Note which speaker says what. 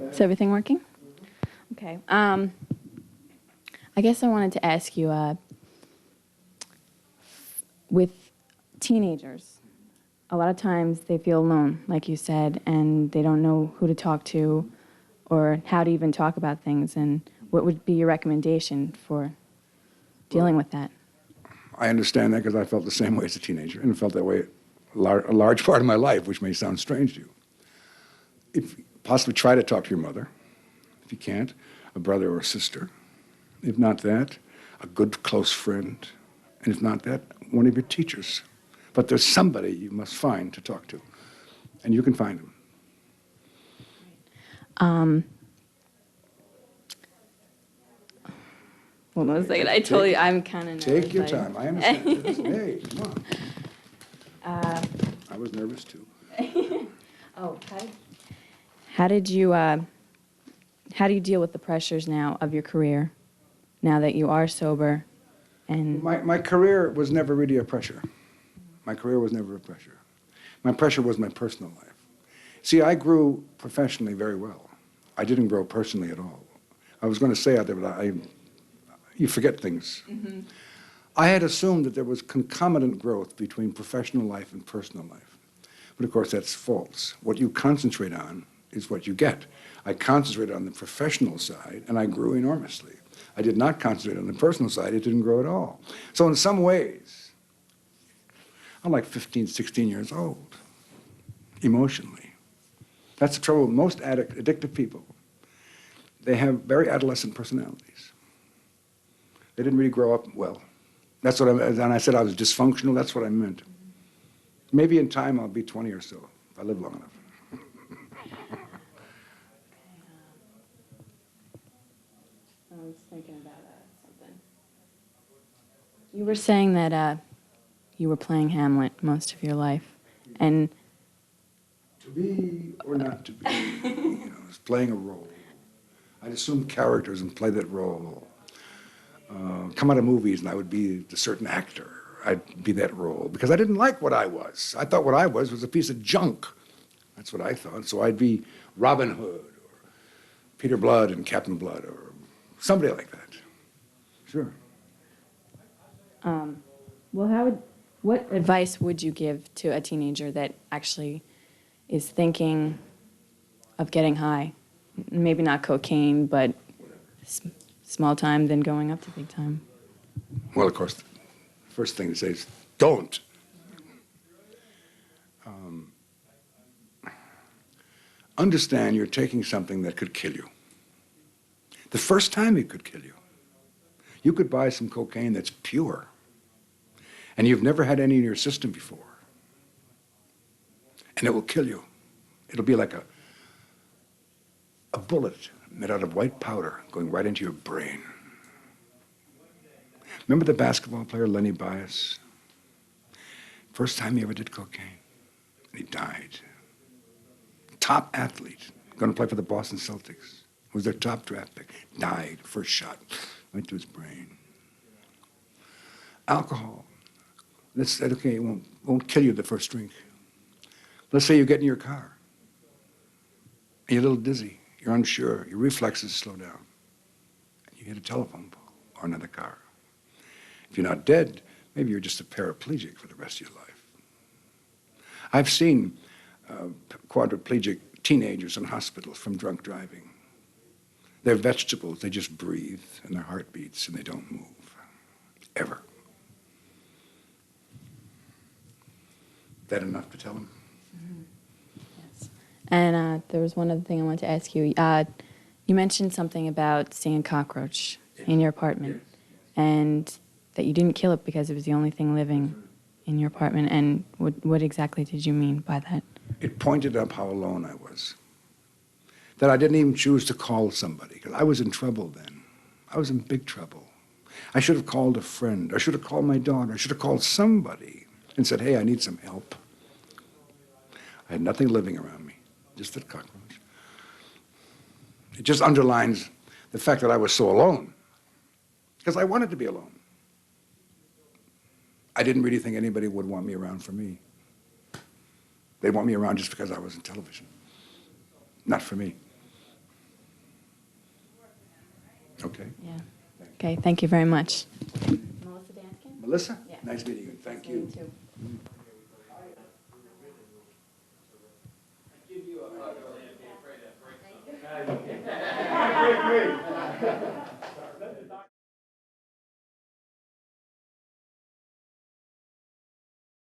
Speaker 1: Is everything working? Okay. I guess I wanted to ask you, with teenagers, a lot of times they feel alone, like you said, and they don't know who to talk to or how to even talk about things. And what would be your recommendation for dealing with that?
Speaker 2: I understand that because I felt the same way as a teenager and felt that way a large part of my life, which may sound strange to you. If possibly try to talk to your mother. If you can't, a brother or a sister. If not that, a good close friend. And if not that, one of your teachers. But there's somebody you must find to talk to. And you can find them.
Speaker 1: Hold on a second. I told you I'm kind of nervous.
Speaker 2: Take your time. I understand. Hey, come on. I was nervous too.
Speaker 1: Oh, how do you deal with the pressures now of your career, now that you are sober? And
Speaker 2: My career was never really a pressure. My career was never a pressure. My pressure was my personal life. See, I grew professionally very well. I didn't grow personally at all. I was going to say out there, but you forget things. Mm-hmm. I had assumed that there was concomitant growth between professional life and personal life. But of course, that's false. What you concentrate on is what you get. I concentrated on the professional side, and I grew enormously. I did not concentrate on the personal side. It didn't grow at all. So in some ways, I'm like 15, 16 years old, emotionally. That's the trouble with most addictive people. They have very adolescent personalities. They didn't really grow up well. That's what and I said I was dysfunctional. That's what I meant. Maybe in time I'll be 20 or so, if I live long enough.
Speaker 1: I was thinking about something. You were saying that you were playing Hamlet most of your life, and
Speaker 2: to be or not to be, it's playing a role. I'd assume characters and play that role. Come out of movies and I would be the certain actor. I'd be that role because I didn't like what I was. I thought what I was a piece of junk. That's what I thought. So I'd be Robin Hood or Peter Blood and Captain Blood or somebody like that. Sure.
Speaker 1: What advice would you give to a teenager that actually is thinking of getting high? Maybe not cocaine, but small time, then going up to big time.
Speaker 2: Well, of course, the first thing to say is don't. Understand you're taking something that could kill you. The first time it could kill you. You could buy some cocaine that's pure, and you've never had any in your system before, and it will kill you. It'll be like a bullet made out of white powder going right into your brain. Remember the basketball player Lenny Bias? First time he ever did cocaine, and he died. Top athlete, going to play for the Boston Celtics. Was their top draft pick. Died, first shot, went to his brain. Alcohol. Let's say, okay, it won't kill you the first drink. Let's say you get in your car, and you're a little dizzy, you're unsure, your reflexes slow down, and you hit a telephone pole or another car. If you're not dead, maybe you're just a paraplegic for the rest of your life. I've seen quadriplegic teenagers in hospitals from drunk driving. They're vegetables, they just breathe, and their heart beats, and they don't move, ever. Is that enough to tell them?
Speaker 1: Mm-hmm. Yes. And there was one other thing I wanted to ask you. You mentioned something about seeing a cockroach in your apartment, and that you didn't kill it because it was the only thing living in your apartment. And what exactly did you mean by that?
Speaker 2: It pointed up how alone I was. That I didn't even choose to call somebody, because I was in trouble then. I was in big trouble. I should have called a friend. I should have called my daughter. I should have called somebody and said, hey, I need some help. I had nothing living around me, just that cockroach. It just underlines the fact that I was so alone, because I wanted to be alone. I didn't really think anybody would want me around for me. They'd want me around just because I was in television. Not for me. Okay.
Speaker 1: Yeah. Okay, thank you very much. Melissa Danskin?
Speaker 2: Melissa?
Speaker 1: Yeah.
Speaker 2: Nice meeting you. Thank
Speaker 1: Nice meeting
Speaker 2: you.
Speaker 1: too.
Speaker 3: Give you a hug, I'll be afraid to break something.